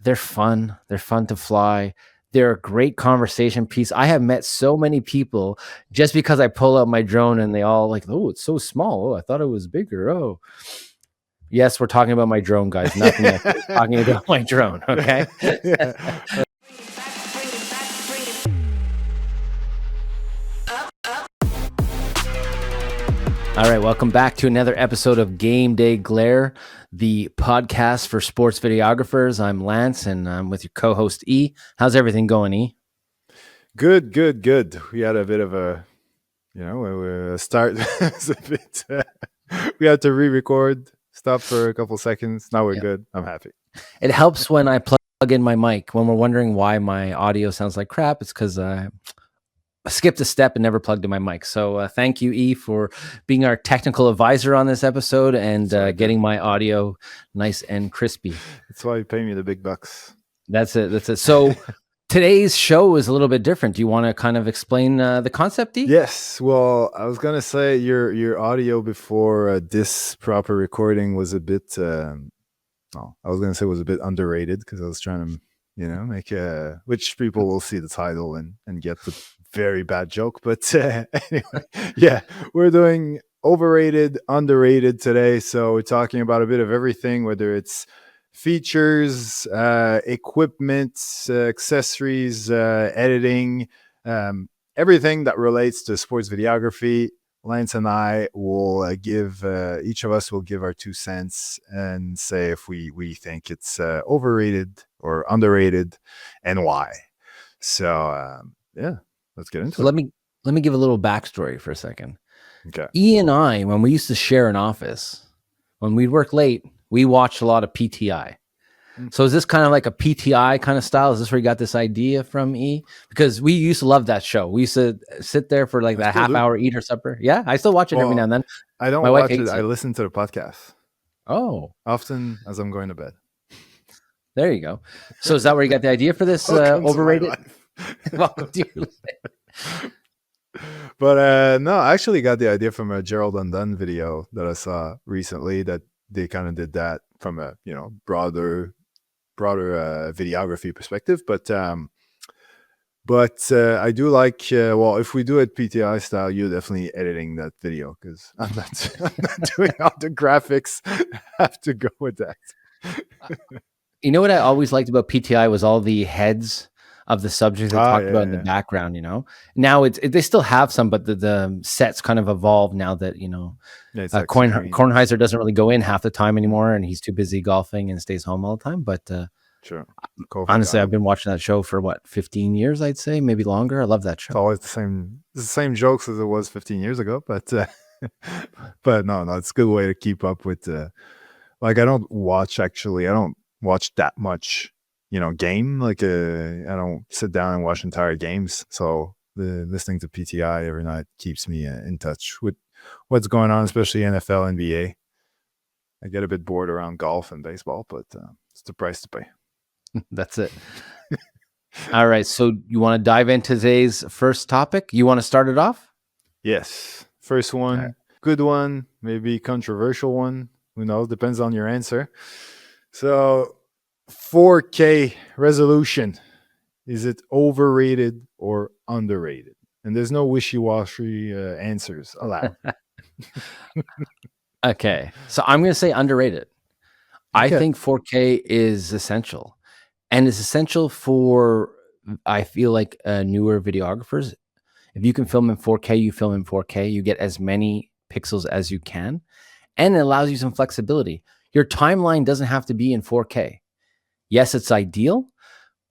They're fun. They're fun to fly. They're a great conversation piece. I have met so many people just because I pull out my drone and they all like, oh, it's so small. Oh, I thought it was bigger. Oh, yes, we're talking about my drone, guys. Nothing else. We're talking about my drone. Okay. Yeah. All right, welcome back to another episode of Game Day Glare, the podcast for sports videographers. I'm Lance, and I'm with your co-host E. How's everything going, E? Good. We had a bit of a start. It's a bit, we had to re-record, stop for a couple seconds. Now we're good. I'm happy. It helps when I plug in my mic. When we're wondering why my audio sounds like crap, it's because I skipped a step and never plugged in my mic. So thank you, E, for being our technical advisor on this episode and getting my audio nice and crispy. That's why you pay me the big bucks. That's it. So today's show is a little bit different. Do you want to kind of explain the concept, E? Yes. Well, I was gonna say your audio before this proper recording was a bit. I was gonna say was a bit underrated because I was trying to, make which people will see the title and get the very bad joke. But anyway, yeah, we're doing overrated, underrated today. So we're talking about a bit of everything, whether it's features, equipment, accessories, editing, everything that relates to sports videography. Lance and I will give, each of us will give our 2 cents and say if we think it's overrated or underrated and why. So, yeah, let's get into it. Let me give a little backstory for a second. Okay. E and I, when we used to share an office, when we'd work late, we watched a lot of PTI. So is this kind of like a PTI kind of style? Is this where you got this idea from, E? Because we used to love that show. We used to sit there for like that half hour, eat our supper. Yeah, I still watch it every now and then. I don't watch it. I listen to the podcast. Oh. Often as I'm going to bed. There you go. So is that where you got the idea for this overrated? Welcome to your life. But no, I actually got the idea from a Gerald Undone video that I saw recently that they kind of did that from a broader videography perspective. But I do like if we do it PTI style, you're definitely editing that video because I'm not doing all the graphics. I have to go with that. You know what I always liked about PTI was all the heads of the subjects they talked about in the background. Now they still have some, but the sets kind of evolved now that like Kornheiser doesn't really go in half the time anymore, and he's too busy golfing and stays home all the time. But sure, honestly, I've been watching that show for 15 years, I'd say, maybe longer. I love that show. It's always the same jokes as it was 15 years ago, but but no, it's a good way to keep up with. I don't watch that much. Game I don't sit down and watch entire games. So listening to PTI every night keeps me in touch with what's going on, especially NFL, NBA. I get a bit bored around golf and baseball, but it's the price to pay. That's it. All right. So you want to dive into today's first topic? You want to start it off? Yes. First one, okay. Good one, maybe controversial one. Who knows? Depends on your answer. So 4K resolution, is it overrated or underrated? And there's no wishy-washy answers allowed. Okay, so I'm going to say underrated. Okay. I think 4K is essential, and it's essential for, I feel like, newer videographers. If you can film in 4K, you film in 4K. You get as many pixels as you can, and it allows you some flexibility. Your timeline doesn't have to be in 4K. Yes, it's ideal,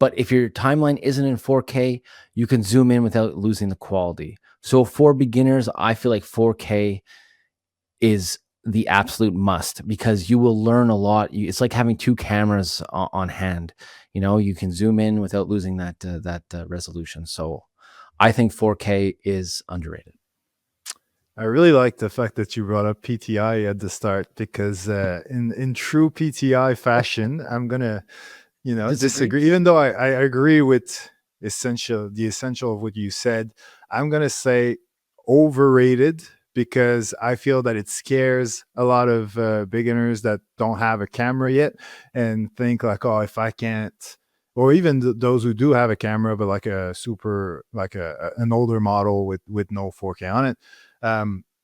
but if your timeline isn't in 4K, you can zoom in without losing the quality. So for beginners, I feel like 4K is the absolute must because you will learn a lot. It's like having 2 cameras on hand. You can zoom in without losing that resolution. So I think 4K is underrated. I really like the fact that you brought up PTI at the start because in true PTI fashion, I'm gonna, disagree. Even though I agree with the essential of what you said, I'm gonna say overrated because I feel that it scares a lot of beginners that don't have a camera yet and think like, oh, if I can't, or even those who do have a camera, but like a super, like an older model with no 4K on it.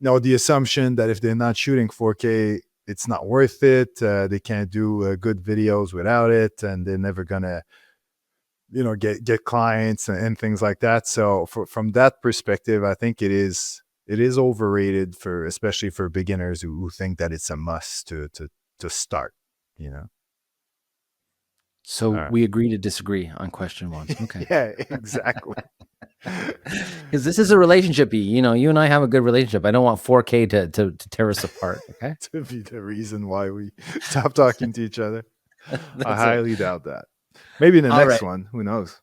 No, the assumption that if they're not shooting 4K, it's not worth it. They can't do good videos without it, and they're never gonna, get clients and things like that. So from that perspective, I think it is overrated, for especially for beginners who think that it's a must to start. You know. All So right. we agree to disagree on question one. Okay. Yeah, exactly. Because this is a relationship. You and I have a good relationship. I don't want 4K to tear us apart. Okay. To be the reason why we stop talking to each other. I That's it. highly doubt that. Maybe in the All next right. one, who knows?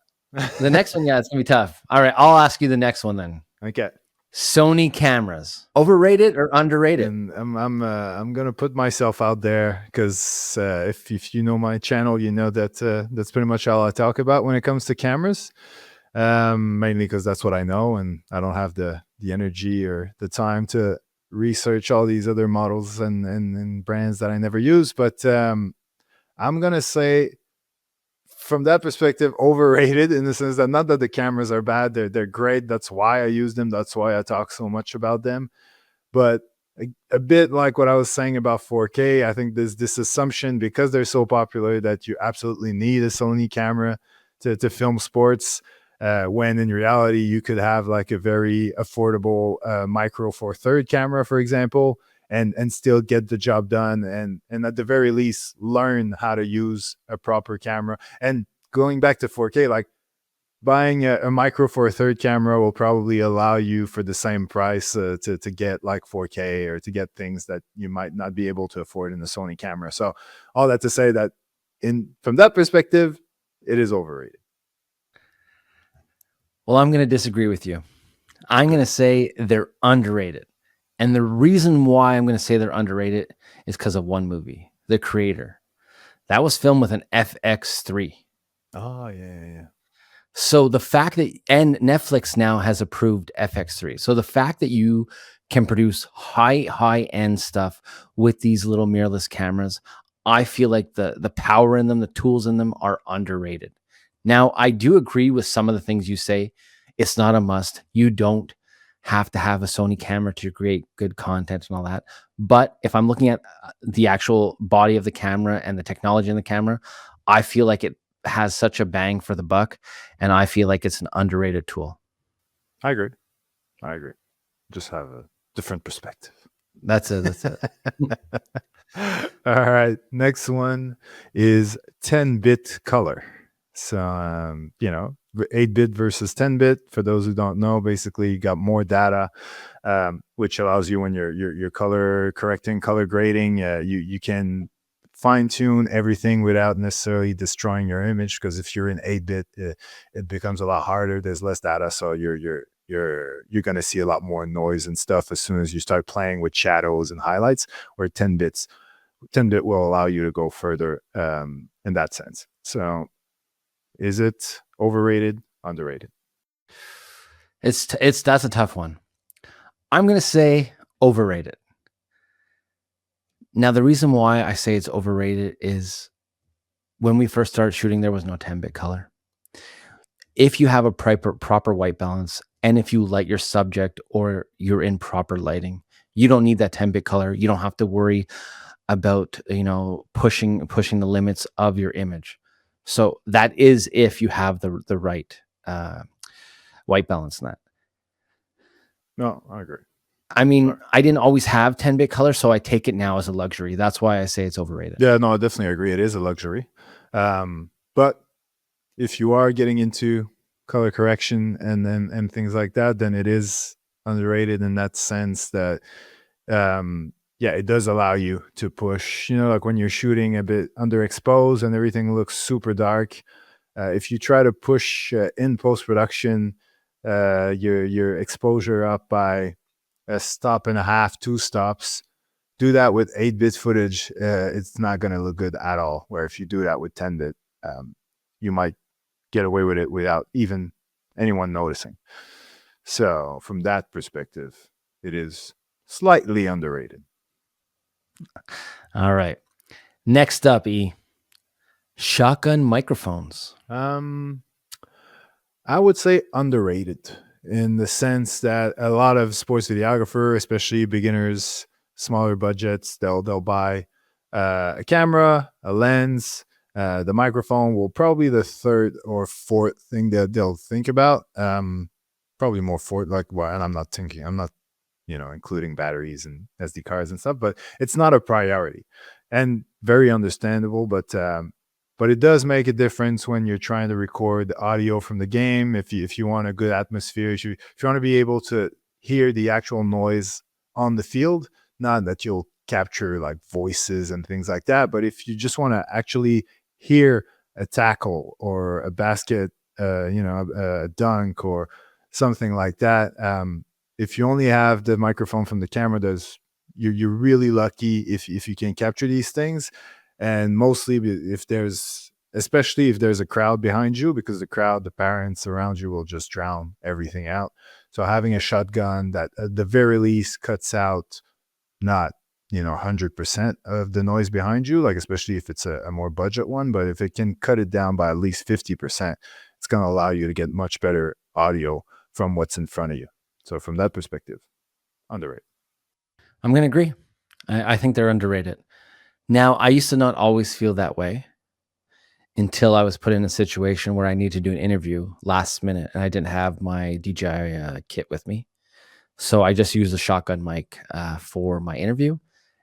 The next one, yeah, it's gonna be tough. All right, I'll ask you the next one then. Okay. Sony cameras, overrated or underrated? And I'm gonna put myself out there because if you know my channel, you know that that's pretty much all I talk about when it comes to cameras. Mainly because that's what I know, and I don't have the energy or the time to research all these other models and brands that I never use. But I'm gonna say, from that perspective, overrated, in the sense that not that the cameras are bad, they're great. That's why I use them. That's why I talk so much about them. But a bit like what I was saying about 4K, I think there's this assumption, because they're so popular, that you absolutely need a Sony camera to film sports. When in reality, you could have like a very affordable micro four third camera, for example, and still get the job done, and at the very least learn how to use a proper camera. And going back to 4K, like, buying a micro four third camera will probably allow you, for the same price, to get like 4K, or to get things that you might not be able to afford in the Sony camera. So all that to say that, from that perspective, it is overrated. Well, I'm gonna disagree with you. I'm gonna say they're underrated, and the reason why I'm gonna say they're underrated is because of one movie, The Creator. That was filmed with an FX3. Oh, yeah. So the fact that, and Netflix now has approved FX3. So the fact that you can produce high end stuff with these little mirrorless cameras, I feel like the power in them, the tools in them are underrated. Now, I do agree with some of the things you say. It's not a must. You don't have to have a Sony camera to create good content and all that. But if I'm looking at the actual body of the camera and the technology in the camera, I feel like it has such a bang for the buck, and I feel like it's an underrated tool. I agree. Just have a different perspective. That's it. All right. Next one is 10-bit color. So, 8-bit versus 10-bit. For those who don't know, basically you got more data, which allows you, when you're color correcting, color grading, you can fine tune everything without necessarily destroying your image. Because if you're in 8-bit, it becomes a lot harder. There's less data, so you're going to see a lot more noise and stuff as soon as you start playing with shadows and highlights. Where 10-bit will allow you to go further in that sense. So, is it overrated, underrated? That's a tough one. I'm gonna say overrated. Now, the reason why I say it's overrated is when we first started shooting, there was no 10-bit color. If you have a proper white balance, and if you light your subject or you're in proper lighting, you don't need that 10-bit color. You don't have to worry about pushing the limits of your image. So that is if you have the right white balance in that. No, I agree. I mean, I didn't always have 10-bit color, so I take it now as a luxury. That's why I say it's overrated. Yeah, no, I definitely agree. It is a luxury. But if you are getting into color correction and things like that, then it is underrated in that sense that, it does allow you to push, like when you're shooting a bit underexposed and everything looks super dark. If you try to push in post-production your exposure up by a stop and a half, 2 stops, do that with 8-bit footage, it's not going to look good at all. Where if you do that with 10-bit, you might get away with it without even anyone noticing. So from that perspective, it is slightly underrated. All right. Next up, shotgun microphones. I would say underrated in the sense that a lot of sports videographer, especially beginners, smaller budgets, they'll buy a camera, a lens, the microphone will probably the third or fourth thing that they'll think about. Probably more fourth, like, well, and I'm not including batteries and SD cards and stuff, but it's not a priority, and very understandable. But it does make a difference when you're trying to record the audio from the game. If you want a good atmosphere, if you want to be able to hear the actual noise on the field, not that you'll capture like voices and things like that, but if you just want to actually hear a tackle or a basket, a dunk or something like that. If you only have the microphone from the camera, you're really lucky if you can capture these things. And mostly especially if there's a crowd behind you, because the parents around you will just drown everything out. So having a shotgun that at the very least cuts out not 100% of the noise behind you, like especially if it's a more budget one, but if it can cut it down by at least 50%, it's going to allow you to get much better audio from what's in front of you. So from that perspective, underrated. I'm going to agree. I think they're underrated. Now, I used to not always feel that way until I was put in a situation where I need to do an interview last minute and I didn't have my DJI kit with me. So I just used a shotgun mic for my interview,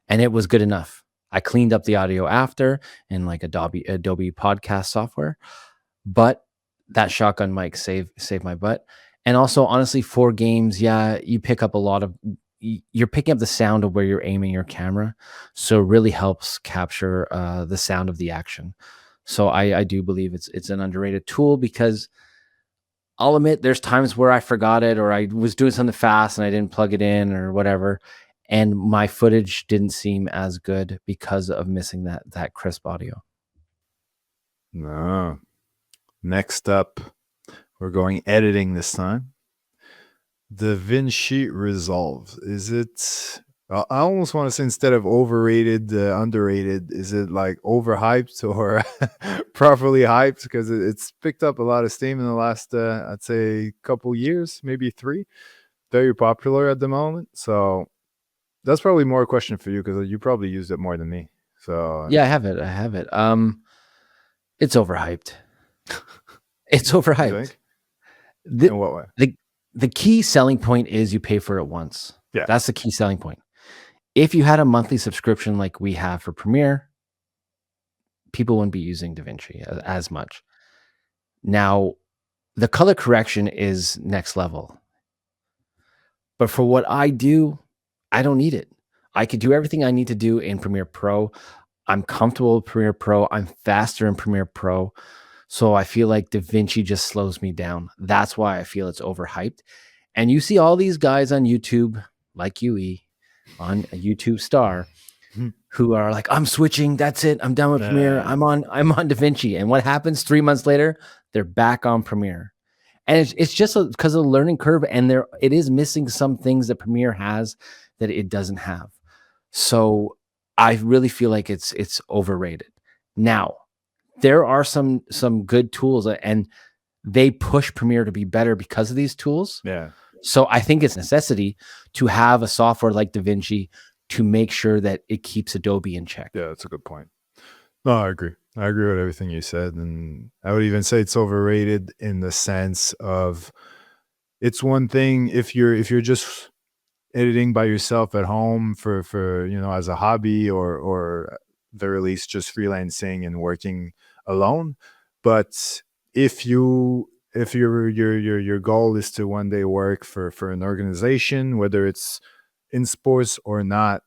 and it was good enough. I cleaned up the audio after in like Adobe podcast software, but that shotgun mic saved my butt. And also, honestly, for games, yeah, you pick up you're picking up the sound of where you're aiming your camera, so it really helps capture the sound of the action. So I do believe it's an underrated tool, because I'll admit there's times where I forgot it, or I was doing something fast and I didn't plug it in or whatever, and my footage didn't seem as good because of missing that crisp audio. No. Next up, we're going editing this time. DaVinci Resolve. Is it? I almost want to say, instead of overrated, underrated, is it like overhyped or properly hyped? Because it's picked up a lot of steam in the last, I'd say, couple years, maybe 3. Very popular at the moment. So that's probably more a question for you, because you probably used it more than me. So Yeah, I have it. It's overhyped. It's you overhyped. think? The, In what way? the key selling point is you pay for it once. Yeah. That's the key selling point. If you had a monthly subscription like we have for Premiere, people wouldn't be using DaVinci as much. Now, the color correction is next level. But for what I do, I don't need it. I could do everything I need to do in Premiere Pro. I'm comfortable with Premiere Pro. I'm faster in Premiere Pro. So I feel like DaVinci just slows me down. That's why I feel it's overhyped. And you see all these guys on YouTube, like you, on a YouTube star, who are like, I'm switching. That's it. I'm done with Premiere. I'm on DaVinci. And what happens 3 months later? They're back on Premiere. And it's just because of the learning curve, and it is missing some things that Premiere has that it doesn't have. So I really feel like it's overrated. Now, there are some good tools, and they push Premiere to be better because of these tools. Yeah. So I think it's a necessity to have a software like DaVinci to make sure that it keeps Adobe in check. Yeah, that's a good point. No, I agree. I agree with everything you said. And I would even say it's overrated in the sense of, it's one thing if you're just editing by yourself at home for as a hobby, or very least just freelancing and working alone. But if your goal is to one day work for an organization, whether it's in sports or not,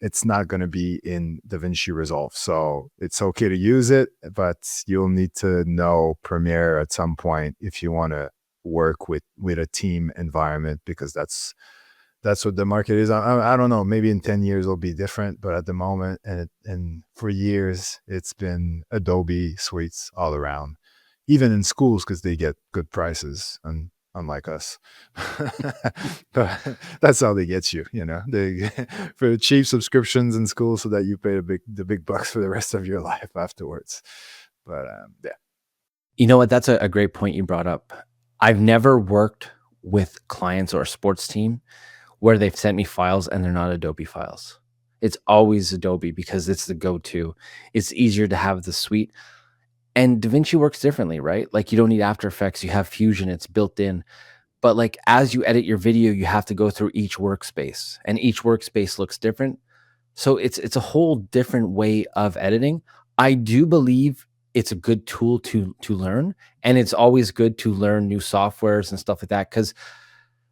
it's not going to be in DaVinci Resolve. So it's okay to use it, but you'll need to know Premiere at some point if you want to work with a team environment, because that's what the market is. I don't know, maybe in 10 years it'll be different, but at the moment, and for years, it's been Adobe suites all around, even in schools, because they get good prices. And unlike us. But that's how they get you, they for cheap subscriptions in school so that you pay the big bucks for the rest of your life afterwards. But yeah. You know what? That's a great point you brought up. I've never worked with clients or a sports team where they've sent me files and they're not Adobe files. It's always Adobe because it's the go-to. It's easier to have the suite. And DaVinci works differently, right? Like you don't need After Effects, you have Fusion, it's built in. But like as you edit your video, you have to go through each workspace and each workspace looks different. So it's a whole different way of editing. I do believe it's a good tool to learn, and it's always good to learn new softwares and stuff like that because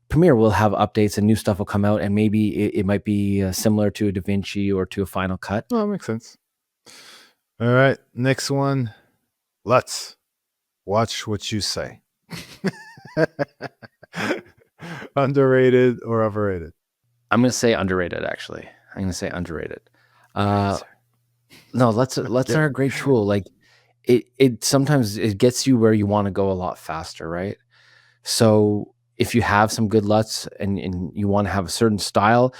Premiere will have updates and new stuff will come out, and maybe it might be similar to a DaVinci or to a Final Cut. Well, that makes sense. All right, next one. Let's watch what you say. Underrated or overrated? I'm gonna say underrated. Actually, I'm gonna say underrated. No, let's are a great tool. Like it sometimes it gets you where you want to go a lot faster, right? So if you have some good LUTs and you want to have a certain style,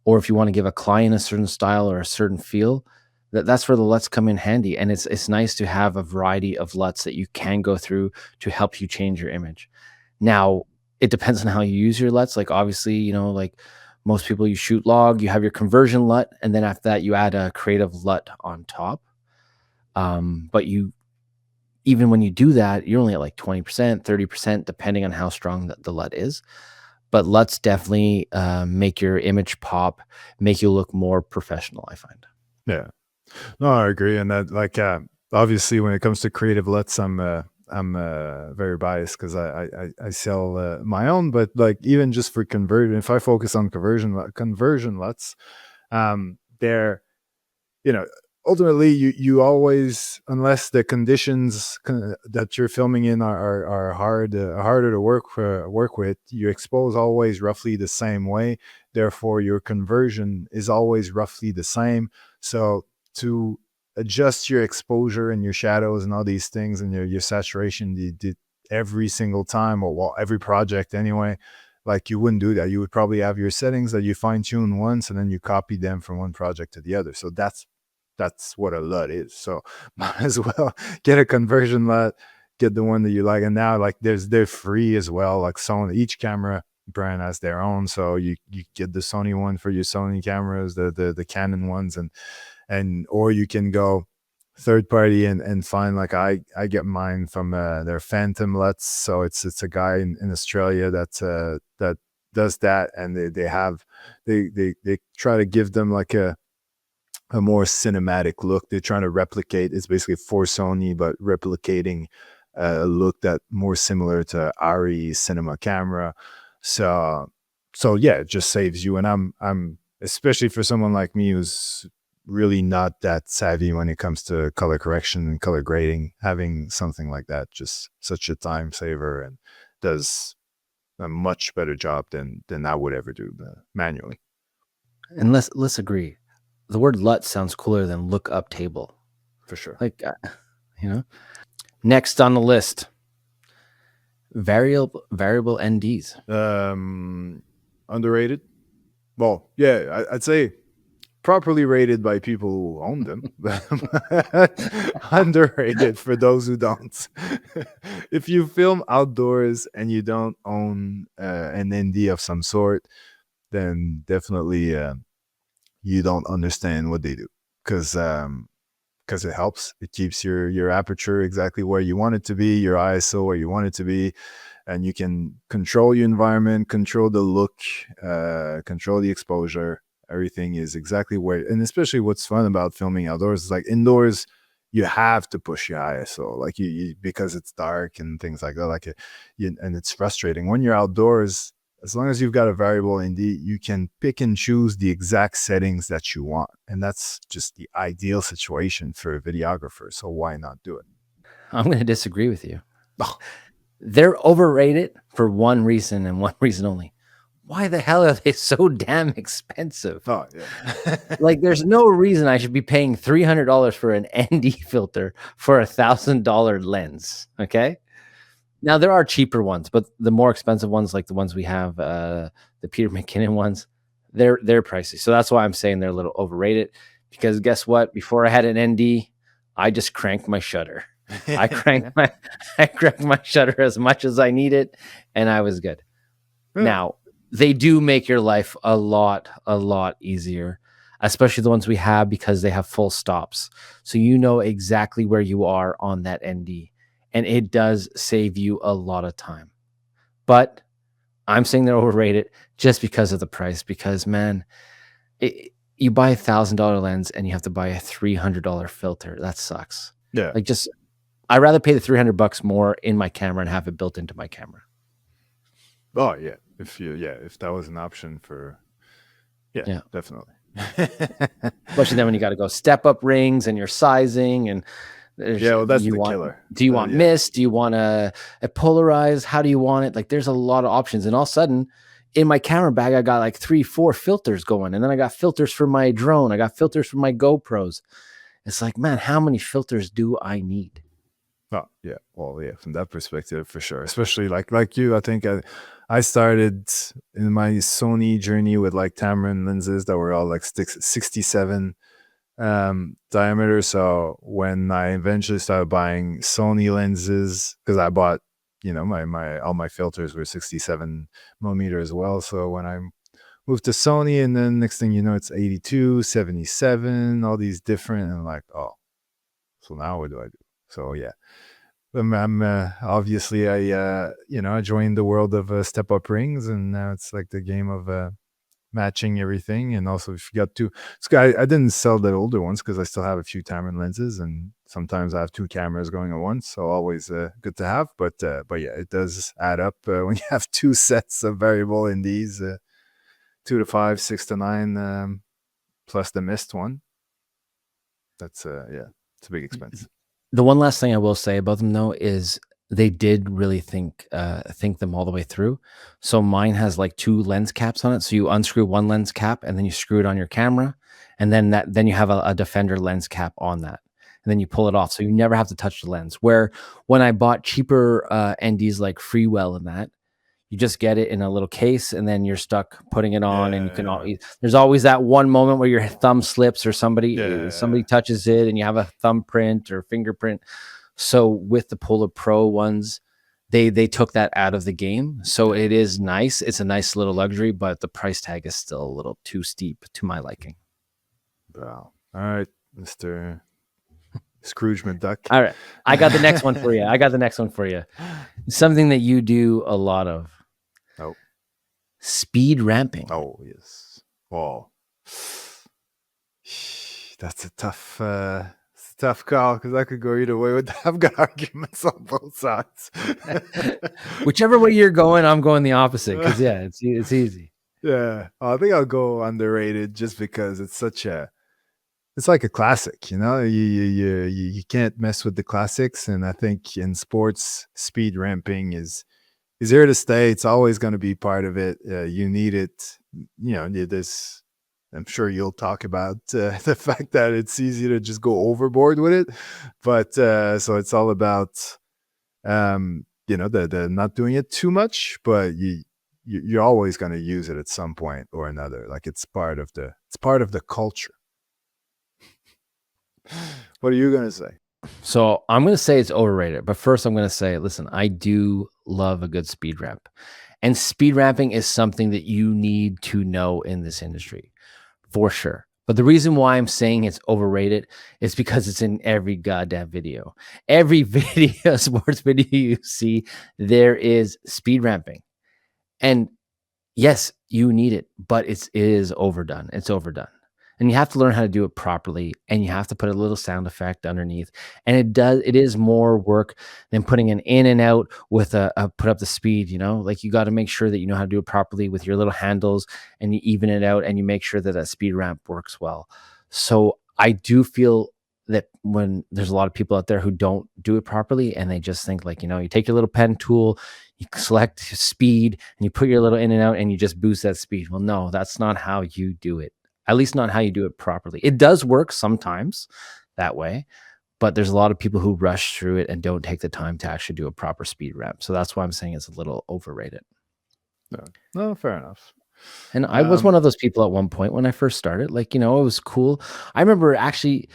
or if you want to give a client a certain style or a certain feel, that's where the LUTs come in handy. And it's nice to have a variety of LUTs that you can go through to help you change your image. Now, it depends on how you use your LUTs. Like obviously, like most people, you shoot log, you have your conversion LUT, and then after that, you add a creative LUT on top. But even when you do that, you're only at like 20%, 30%, depending on how strong the LUT is. But LUTs definitely make your image pop, make you look more professional, I find. Yeah. No, I agree. And that, like, obviously, when it comes to creative LUTs, I'm very biased because I sell my own. But like, even just for conversion, if I focus on conversion LUTs, they're, ultimately you always, unless the conditions that you're filming in are harder to work with, you expose always roughly the same way. Therefore, your conversion is always roughly the same. So to adjust your exposure and your shadows and all these things and your saturation, you did every single time, or well, every project anyway. Like you wouldn't do that. You would probably have your settings that you fine tune once and then you copy them from one project to the other. So that's what a LUT is. So might as well get a conversion LUT, get the one that you like. And now like they're free as well. Like Sony, each camera brand has their own. So you get the Sony one for your Sony cameras, the Canon ones, and or you can go third party and find, like I get mine from their Phantom LUTs. So it's a guy in Australia that does that, and they try to give them like a more cinematic look. They're trying to replicate, it's basically for Sony, but replicating a look that more similar to Ari cinema camera. So yeah, it just saves you. And I'm especially for someone like me who's really not that savvy when it comes to color correction and color grading, having something like that, just such a time saver and does a much better job than I would ever do manually. And let's agree, the word LUT sounds cooler than lookup table. For sure. Like, next on the list, variable NDs. Underrated. Well, yeah, I'd say properly rated by people who own them. Underrated for those who don't. If you film outdoors and you don't own an ND of some sort, then definitely you don't understand what they do, because it helps. It keeps your aperture exactly where you want it to be, your ISO where you want it to be, and you can control your environment, control the look, control the exposure. Everything is exactly where, and especially what's fun about filming outdoors is like indoors, you have to push your ISO, like you because it's dark and things like that. Like and it's frustrating when you're outdoors. As long as you've got a variable ND, you can pick and choose the exact settings that you want, and that's just the ideal situation for a videographer. So why not do it? I'm going to disagree with you. They're overrated for one reason and one reason only. Why the hell are they so damn expensive? Oh, yeah. Like, there's no reason I should be paying $300 for an ND filter for $1,000 lens. Okay. Now there are cheaper ones, but the more expensive ones, like the ones we have, the Peter McKinnon ones, they're pricey. So that's why I'm saying they're a little overrated. Because guess what? Before I had an ND, I just cranked my shutter. I cranked my shutter as much as I needed, and I was good. Yeah. Now they do make your life a lot easier, especially the ones we have, because they have full stops, so you know exactly where you are on that ND, and it does save you a lot of time. But I'm saying they're overrated just because of the price. Because man, you buy $1,000 lens and you have to buy a $300 filter. That sucks. Yeah. Like, just I'd rather pay the $300 more in my camera and have it built into my camera. Oh yeah. If that was an option for, yeah. Definitely. Especially then when you got to go step up rings and your sizing, and well, that's the killer. Do you want mist? Do you want a polarized? How do you want it? Like, there's a lot of options, and all of a sudden, in my camera bag, I got like 3-4 filters going, and then I got filters for my drone. I got filters for my GoPros. It's like, man, how many filters do I need? Oh yeah, well yeah, from that perspective for sure. Especially like you, I think I started in my Sony journey with like Tamron lenses that were all like 67 diameter. So when I eventually started buying Sony lenses, because I bought, my all my filters were 67 millimeter as well. So when I moved to Sony, and then next thing you know, it's 82, 77, all these different, and I'm like, oh, so now what do I do? So yeah, I'm obviously I joined the world of step up rings, and now it's like the game of matching everything. And also, if you got two, I didn't sell the older ones because I still have a few Tamron lenses, and sometimes I have two cameras going at once, so always good to have. But yeah, it does add up when you have two sets of variable in these 2 to 5, 6 to 9, plus the missed one. That's it's a big expense. The one last thing I will say about them, though, is they did really think them all the way through. So mine has like 2 lens caps on it. So you unscrew one lens cap, and then you screw it on your camera, and then you have a Defender lens cap on that, and then you pull it off. So you never have to touch the lens. Where when I bought cheaper NDs like Freewell and that, you just get it in a little case, and then you're stuck putting it on, and you can there's always that one moment where your thumb slips, or somebody touches it, and you have a thumbprint or fingerprint. So with the Polar Pro ones, they took that out of the game. So it is nice. It's a nice little luxury, but the price tag is still a little too steep to my liking. Wow. All right, Mr. Scrooge McDuck. All right. I got the next one for you. Something that you do a lot of. Oh. Speed ramping. Oh, yes. Oh. That's a tough call, because I could go either way with that. I've got arguments on both sides. Whichever way you're going, I'm going the opposite, because it's easy. Yeah, I think I'll go underrated, just because it's like a classic. You can't mess with the classics, and I think in sports, speed ramping is here to stay. It's always going to be part of it. You need it. This. I'm sure you'll talk about the fact that it's easy to just go overboard with it, but so it's all about the not doing it too much, but you're always going to use it at some point or another. Like, it's part of the culture. What are you going to say? So I'm going to say it's overrated, but first I'm going to say, listen, I do love a good speed ramp, and speed ramping is something that you need to know in this industry, for sure. But the reason why I'm saying it's overrated is because it's in every goddamn video. Every video, sports video you see, there is speed ramping. And yes, you need it, but it is overdone. It's overdone. And you have to learn how to do it properly, and you have to put a little sound effect underneath. And it is more work than putting an in and out with a put up the speed, like, you got to make sure that you know how to do it properly with your little handles, and you even it out, and you make sure that that speed ramp works well. So I do feel that when there's a lot of people out there who don't do it properly, and they just think, like, you take your little pen tool, you select speed, and you put your little in and out, and you just boost that speed. Well, no, that's not how you do it. At least not how you do it properly. It does work sometimes that way, but there's a lot of people who rush through it and don't take the time to actually do a proper speed ramp. So that's why I'm saying it's a little overrated. No, fair enough. And I was one of those people at one point when I first started. Like, it was cool. I remember actually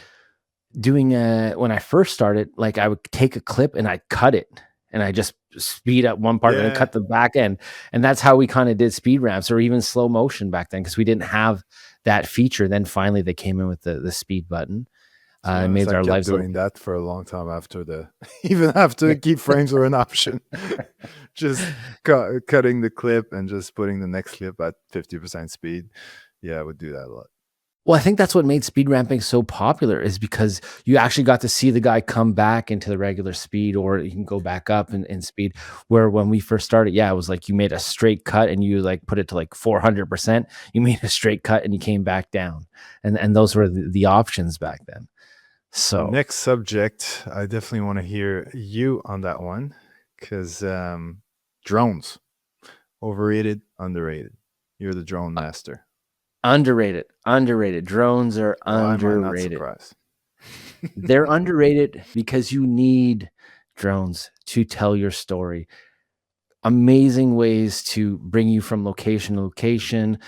doing when I first started, like I would take a clip and I'd cut it and I just speed up one part and then cut the back end. And that's how we kind of did speed ramps or even slow motion back then, because we didn't have that feature. Then finally they came in with the speed button. It made our lives doing that for a long time after even after keyframes were an option. Just cutting the clip and just putting the next clip at 50% speed. Yeah, I would do that a lot. Well, I think that's what made speed ramping so popular, is because you actually got to see the guy come back into the regular speed, or you can go back up in speed. Where when we first started, it was like you made a straight cut and you like put it to like 400%. You made a straight cut and you came back down, and those were the options back then. So next subject, I definitely want to hear you on that one, because drones, overrated, underrated. You're the drone master. Underrated. Drones are underrated. They're underrated because you need drones to tell your story. Amazing ways to bring you from location to location,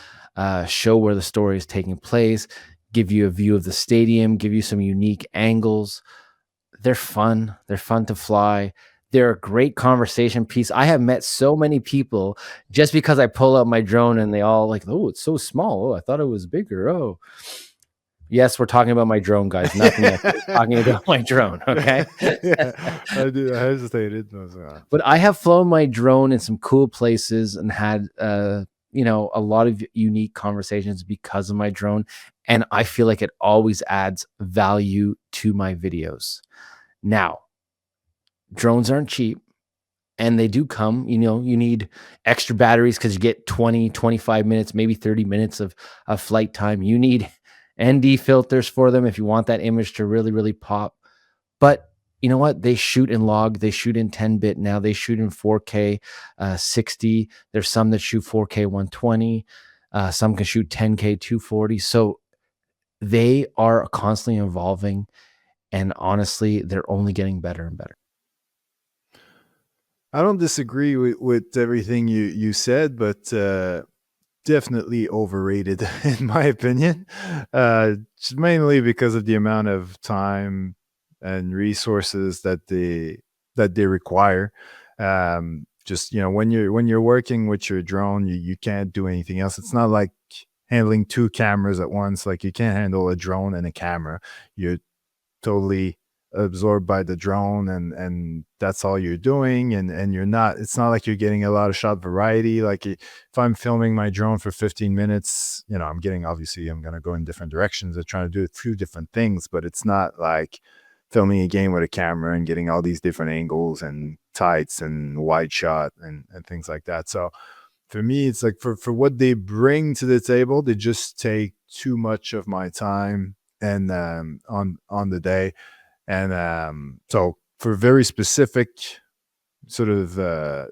show where the story is taking place, give you a view of the stadium, give you some unique angles. They're fun. They're fun to fly. They're a great conversation piece. I have met so many people just because I pull out my drone and they all like, oh, it's so small. Oh, I thought it was bigger. Oh, yes, we're talking about my drone, guys. Nothing else. We're talking about my drone. Okay. I hesitated. But I have flown my drone in some cool places and had, a lot of unique conversations because of my drone. And I feel like it always adds value to my videos. Now, drones aren't cheap, and they do come, you need extra batteries because you get 20, 25 minutes, maybe 30 minutes of flight time. You need ND filters for them if you want that image to really, really pop. But you know what? They shoot in log. They shoot in 10-bit now. They shoot in 4K 60. There's some that shoot 4K 120. Some can shoot 10K 240. So they are constantly evolving. And honestly, they're only getting better and better. I don't disagree with everything you said, but definitely overrated in my opinion. Mainly because of the amount of time and resources that they require. Just when you're working with your drone, you can't do anything else. It's not like handling two cameras at once. Like you can't handle a drone and a camera. You're totally absorbed by the drone, and that's all you're doing, and it's not like you're getting a lot of shot variety. Like if I'm filming my drone for 15 minutes, I'm gonna go in different directions and trying to do a few different things, but it's not like filming a game with a camera and getting all these different angles and tights and wide shot and things like that. So for me, it's like for what they bring to the table, they just take too much of my time and on the day. And so for very specific sort of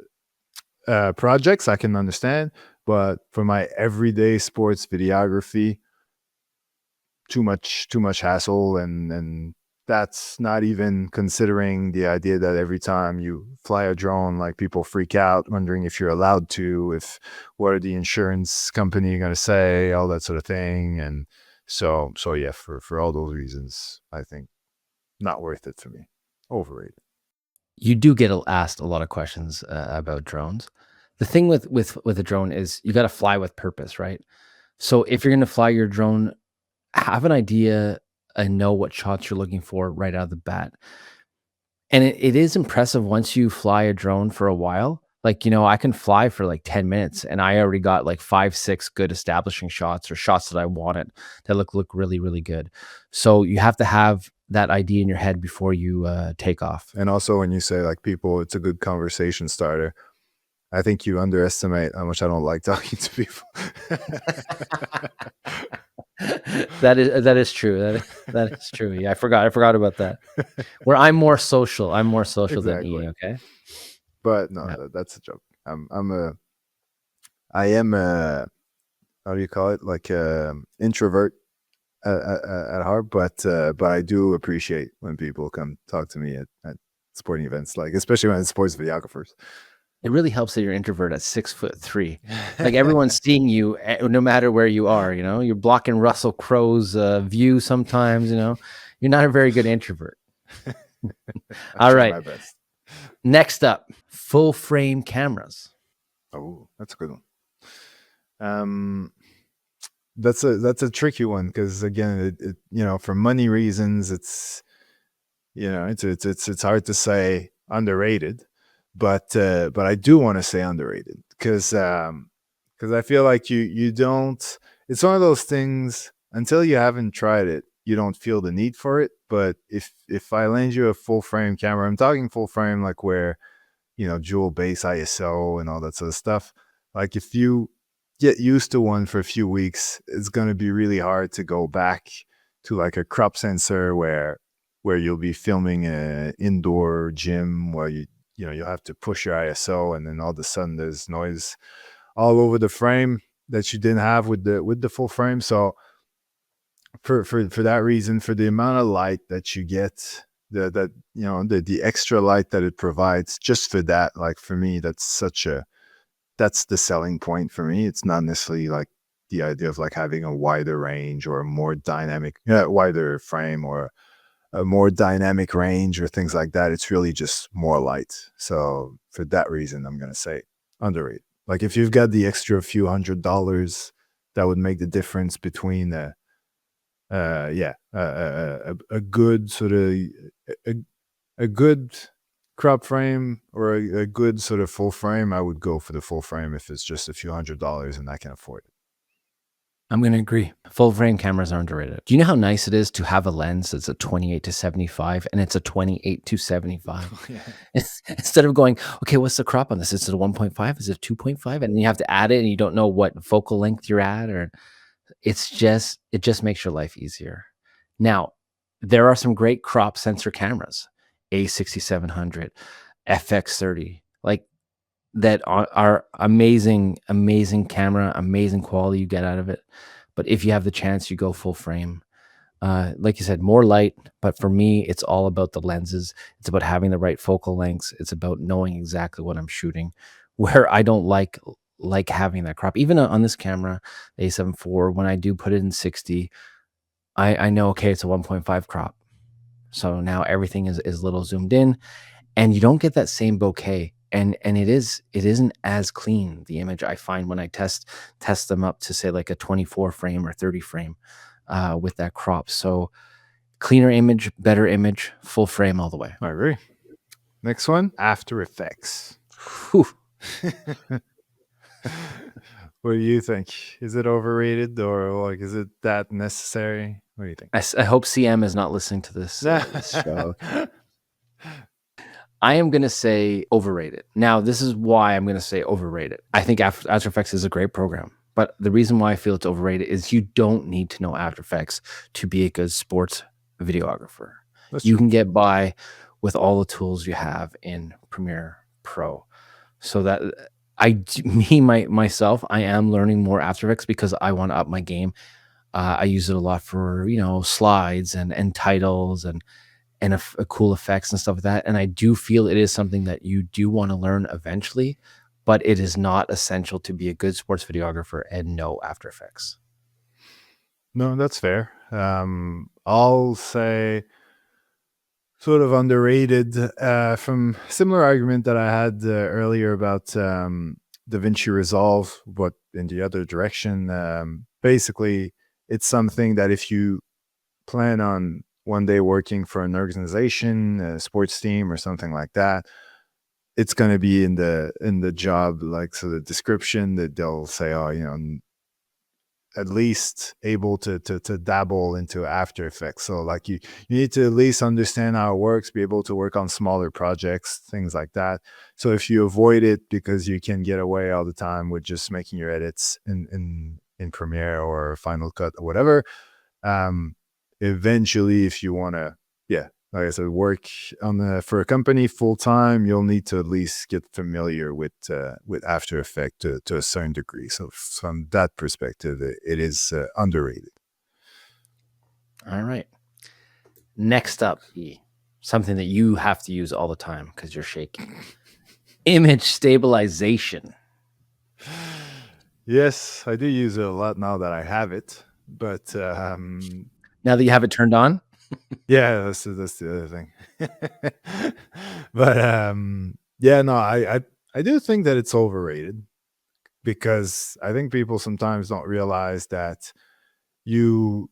projects, I can understand. But for my everyday sports videography, too much hassle, and that's not even considering the idea that every time you fly a drone, like people freak out, wondering if you're allowed to, what are the insurance company going to say, all that sort of thing. And so yeah, for all those reasons, I think not worth it for me. Overrated. You do get asked a lot of questions about drones. The thing with a drone is you got to fly with purpose, right? So if you're going to fly your drone, have an idea and know what shots you're looking for right out of the bat. And it is impressive once you fly a drone for a while. Like, I can fly for like 10 minutes and I already got like 5, 6 good establishing shots, or shots that I wanted that look really, really good. So you have to have that idea in your head before you take off. And also when you say like people, it's a good conversation starter, I think you underestimate how much I don't like talking to people. That is true. That is true. Yeah, I forgot about that. Where I'm more social exactly. Than E. Okay. But no, that's a joke. I am a, how do you call it? Like introvert at heart, but I do appreciate when people come talk to me at sporting events, like especially when it's sports videographers. It really helps that you're introvert at 6'3". Like everyone's seeing you no matter where you are, you know, you're blocking Russell Crowe's view sometimes, you know, you're not a very good introvert. I All try right. my best. Next up, full frame cameras. Oh, that's a good one. That's a tricky one because again, it for money reasons, it's it's hard to say underrated, but I do want to say underrated because I feel like you don't. It's one of those things until you haven't tried it, you don't feel the need for it. But if I lend you a full frame camera, I'm talking full frame like where dual base ISO and all that sort of stuff. Like if you get used to one for a few weeks, it's going to be really hard to go back to like a crop sensor where you'll be filming an indoor gym where you'll have to push your ISO and then all of a sudden there's noise all over the frame that you didn't have with the full frame. So for that reason, for the amount of light that you get, the extra light that it provides, just for that, like for me, that's the selling point for me. It's not necessarily like the idea of like having a wider range or a more dynamic, wider frame or a more dynamic range or things like that. It's really just more light. So for that reason, I'm going to say underrated. Like if you've got the extra few $100, that would make the difference between a good sort of a good crop frame or a good sort of full frame. I would go for the full frame if it's just a few $100 and I can afford it. I'm going to agree. Full frame cameras are underrated. Do you know how nice it is to have a lens that's a 28-75 and it's a 28-75? Yeah. Instead of going, okay, what's the crop on this? Is it a 1.5? Is it 2.5? And you have to add it and you don't know what focal length you're at, or it just makes your life easier. Now, there are some great crop sensor cameras, A6700, FX30, like that are amazing camera, amazing quality you get out of it. But if you have the chance, you go full frame. Like you said, more light, but for me, it's all about the lenses. It's about having the right focal lengths. It's about knowing exactly what I'm shooting. Where I don't like having that crop, even on this camera, the A7 IV, when I do put it in 60, I know, okay, it's a 1.5 crop. So now everything is a little zoomed in, and you don't get that same bokeh. And it isn't as clean, the image, I find when I test them up to say like a 24 frame or 30 frame with that crop. So cleaner image, better image, full frame all the way. I agree. Next one, After Effects. Whew. What do you think? Is it overrated or like is it that necessary? What do you think? I hope CM is not listening to this show. I am going to say overrated. Now, this is why I'm going to say overrated. I think After Effects is a great program, but the reason why I feel it's overrated is you don't need to know After Effects to be a good sports videographer. You can get by with all the tools you have in Premiere Pro. So that myself, I am learning more After Effects because I want to up my game. I use it a lot for, slides and titles and cool effects and stuff like that. And I do feel it is something that you do want to learn eventually, but it is not essential to be a good sports videographer and know After Effects. No, that's fair. I'll say sort of underrated from similar argument that I had earlier about DaVinci Resolve, but in the other direction. Basically, it's something that if you plan on one day working for an organization, a sports team or something like that, it's going to be in the job, like, so the description that they'll say, oh, at least able to dabble into After Effects. So like you need to at least understand how it works, be able to work on smaller projects, things like that. So if you avoid it because you can get away all the time with just making your edits in Premiere or Final Cut or whatever, eventually if you want to, like I said, work for a company full time, you'll need to at least get familiar with After Effects to a certain degree. So from that perspective, it is underrated. All right. Next up, something that you have to use all the time because you're shaking. Image stabilization. Yes, I do use it a lot now that I have it, but Now that you have it turned on, yeah, that's the other thing. But yeah, no, I do think that it's overrated because I think people sometimes don't realize that you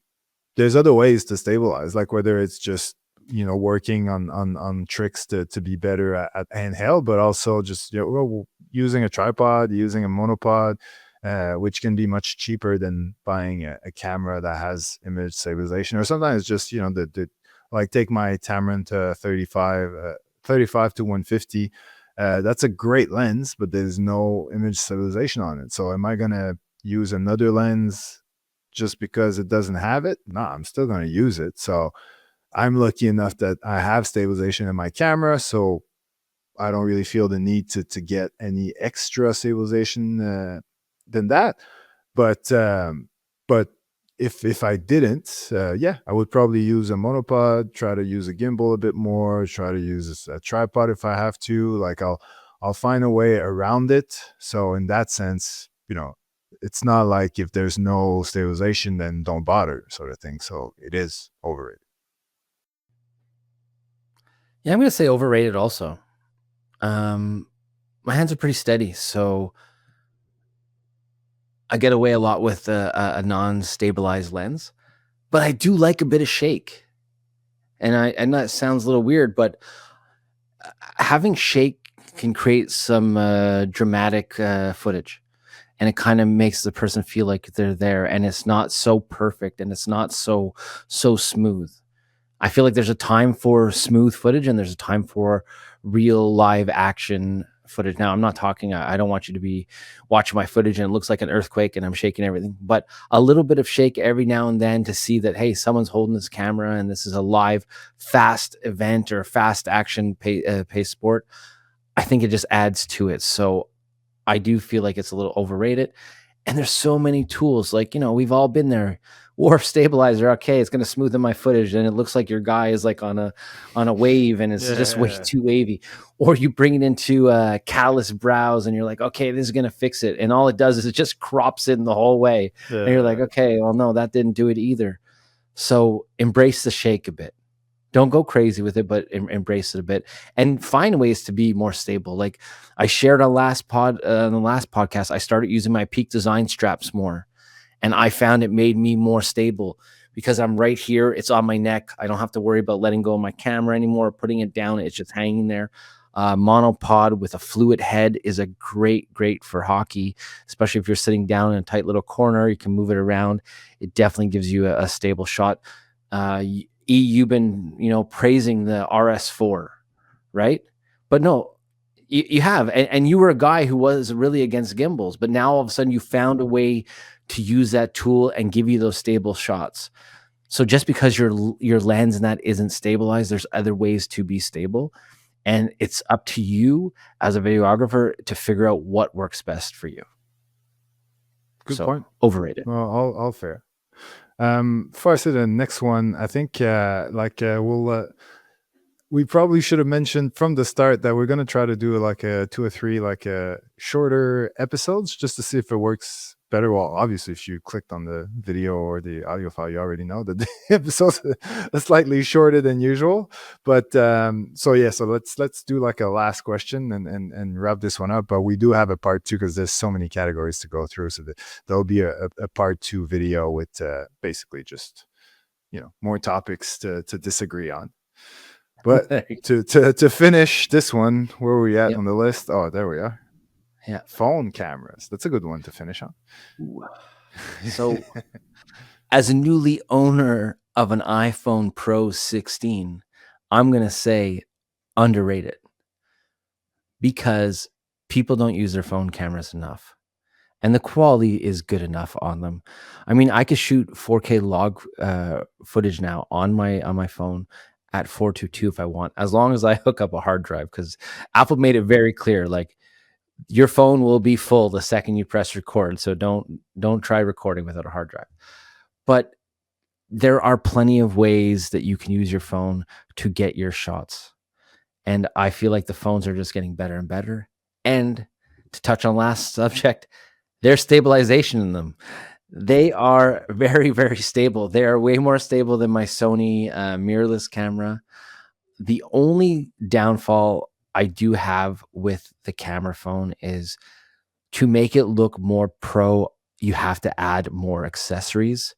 there's other ways to stabilize, like whether it's just working on tricks to be better at handheld, but also just using a tripod, using a monopod, which can be much cheaper than buying a camera that has image stabilization. Or sometimes just the like take my Tamron to 35 to 150. That's a great lens, but there's no image stabilization on it. So am I gonna use another lens just because it doesn't have it? No, I'm still going to use it. So I'm lucky enough that I have stabilization in my camera, so I don't really feel the need to get any extra stabilization than that. But if I didn't, yeah, I would probably use a monopod, try to use a gimbal a bit more, try to use a tripod if I have to. Like I'll find a way around it. So in that sense, it's not like if there's no stabilization, then don't bother, sort of thing. So it is overrated. yeah, I'm gonna say overrated also. My hands are pretty steady, so I get away a lot with a non-stabilized lens. But I do like a bit of shake, and that sounds a little weird, but having shake can create some dramatic footage, and it kind of makes the person feel like they're there, and it's not so perfect, and it's not so smooth. I feel like there's a time for smooth footage and there's a time for real live action footage. Now, I'm not talking, I don't want you to be watching my footage and it looks like an earthquake and I'm shaking everything, but a little bit of shake every now and then to see that, hey, someone's holding this camera and this is a live, fast event or fast action pace sport. I think it just adds to it. So I do feel like it's a little overrated. And there's so many tools. Like, we've all been there. Wharf stabilizer, okay, it's gonna smoothen my footage, and it looks like your guy is like on a wave, and it's just way Yeah, too wavy. Or you bring it into callus brows, and you're like, okay, this is gonna fix it, and all it does is it just crops it in the whole way, and you're like, yeah, okay, well, no, that didn't do it either. So embrace the shake a bit. Don't go crazy with it, but embrace it a bit and find ways to be more stable. Like I shared on the last podcast, I started using my Peak Design straps more, and I found it made me more stable because I'm right here. It's on my neck. I don't have to worry about letting go of my camera anymore, putting it down. It's just hanging there. Monopod with a fluid head is a great for hockey, especially if you're sitting down in a tight little corner. You can move it around. It definitely gives you a stable shot. You've been praising the RS4, right? But no, you have, and you were a guy who was really against gimbals, but now all of a sudden you found a way to use that tool and give you those stable shots. So just because your lens and that isn't stabilized, there's other ways to be stable, and it's up to you as a videographer to figure out what works best for you. good So point. overrated. Well, all fair. Before I say the next one, I think we probably should have mentioned from the start that we're going to try to do like a 2 or 3 like shorter episodes just to see if it works better. Well, obviously if you clicked on the video or the audio file, you already know that the episodes are slightly shorter than usual. But so yeah, so let's do like a last question and wrap this one up. But we do have a part 2 because there's so many categories to go through, so there'll be a part 2 video with basically just more topics to disagree on. But to finish this one, where are we at Yep. on the list? Oh, there we are. Yeah. Phone cameras. That's a good one to finish on. Ooh. So as a newly owner of an iPhone Pro 16, I'm going to say underrated because people don't use their phone cameras enough. And the quality is good enough on them. I mean, I could shoot 4K log footage now on my phone at 422 if I want, as long as I hook up a hard drive. Because Apple made it very clear, like your phone will be full the second you press record. So don't try recording without a hard drive. But there are plenty of ways that you can use your phone to get your shots. And I feel like the phones are just getting better and better. And to touch on last subject, there's stabilization in them. They are very, very stable. They are way more stable than my Sony mirrorless camera. The only downfall I do have with the camera phone is to make it look more pro, you have to add more accessories.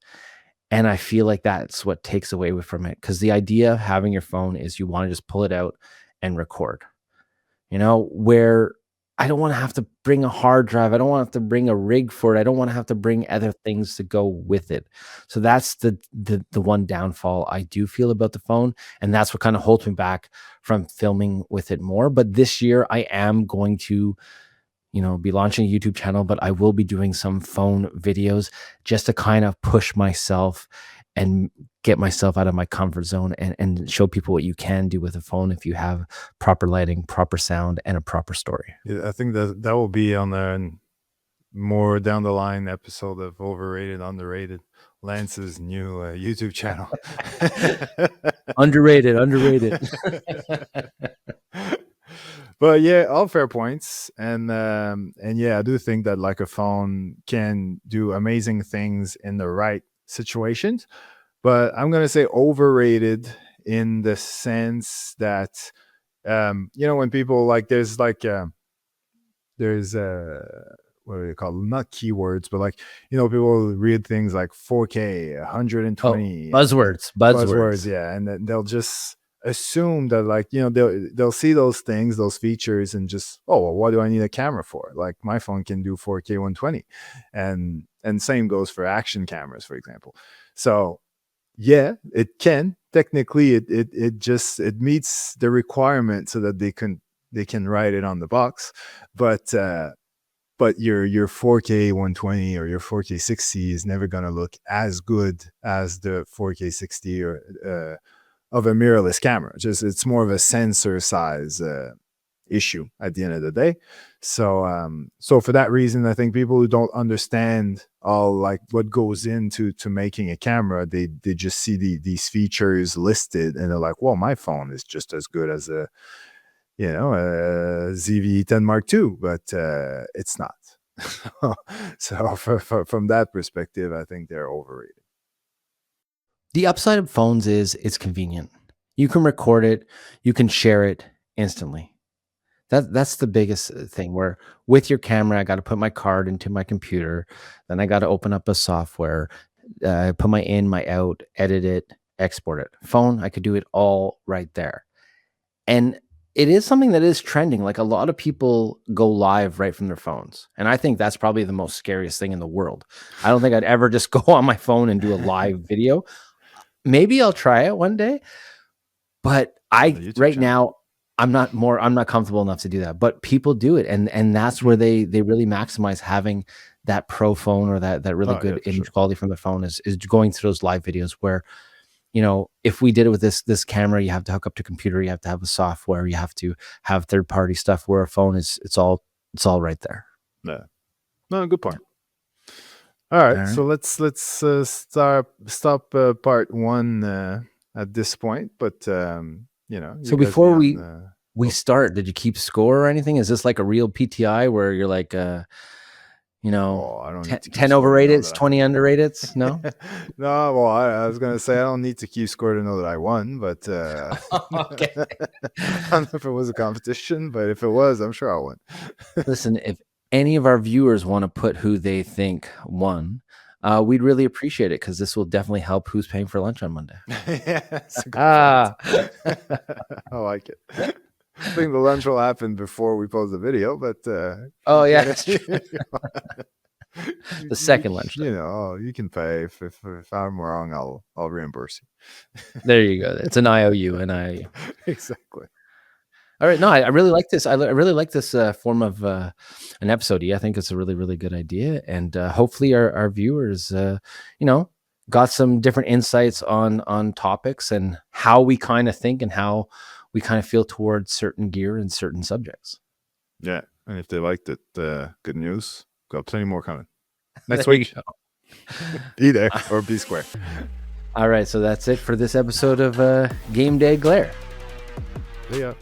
And I feel like that's what takes away from it. Because the idea of having your phone is you want to just pull it out and record, where I don't want to have to bring a hard drive. I don't want to have to bring a rig for it. I don't want to have to bring other things to go with it. So that's the one downfall I do feel about the phone. And that's what kind of holds me back from filming with it more. But this year I am going to be launching a YouTube channel, but I will be doing some phone videos just to kind of push myself and get myself out of my comfort zone and show people what you can do with a phone if you have proper lighting, proper sound, and a proper story. Yeah, I think that will be on the more down the line episode of Overrated, Underrated, Lance's new YouTube channel. Underrated. But yeah, all fair points, and yeah, I do think that like a phone can do amazing things in the right situations, but I'm gonna say overrated in the sense that when people like there's what do you call them? Not keywords, but like people read things like 4K, 120 buzzwords, yeah, and then they'll just assume that like they'll see those things, those features, and just, oh well, what do I need a camera for? Like my phone can do 4K 120, and same goes for action cameras, for example. So yeah, it can technically, it meets the requirement so that they can write it on the box, but your 4K 120 or your 4K 60 is never going to look as good as the 4K 60 or of a mirrorless camera. Just it's more of a sensor size issue at the end of the day. So for that reason, I think people who don't understand all like what goes into making a camera, they just see these features listed and they're like, well, my phone is just as good as a ZV-10 Mark II, but it's not. So from that perspective, I think they're overrated. The upside of phones is it's convenient. You can record it, you can share it instantly. That's the biggest thing, where with your camera, I got to put my card into my computer, then I got to open up a software, put my in, my out, edit it, export it. Phone, I could do it all right there. And it is something that is trending. Like a lot of people go live right from their phones. And I think that's probably the most scariest thing in the world. I don't think I'd ever just go on my phone and do a live video. Maybe I'll try it one day, but now I'm not comfortable enough to do that. But people do it, and that's where they really maximize having that pro phone or that really good image quality from the phone is going through those live videos where, if we did it with this camera, you have to hook up to computer, you have to have a software, you have to have third-party stuff, where a phone it's all right there. Yeah. No, good point. All right. So let's stop part one at this point. But so before we start, did you keep score or anything? Is this like a real PTI where you're like I don't 10 overrated, 20 underrated? No. No. Well, I was gonna say I don't need to keep score to know that I won, but okay. I don't know if it was a competition, but if it was, I'm sure I'll win. Listen, if any of our viewers want to put who they think won, we'd really appreciate it, because this will definitely help who's paying for lunch on Monday. Yeah, that's a good point. I like it. I think the lunch will happen before we post the video, but oh yeah, that's true. The second lunch, you can pay if I'm wrong, I'll reimburse you. There you go. It's an IOU. Exactly. All right. No, I really like this. I really like this form of an episode. I think it's a really, really good idea. And hopefully our viewers, got some different insights on topics and how we kind of think and how we kind of feel towards certain gear and certain subjects. Yeah. And if they liked it, good news. Got plenty more coming next week. Be there or be square. All right, so that's it for this episode of Game Day Glare. Yeah.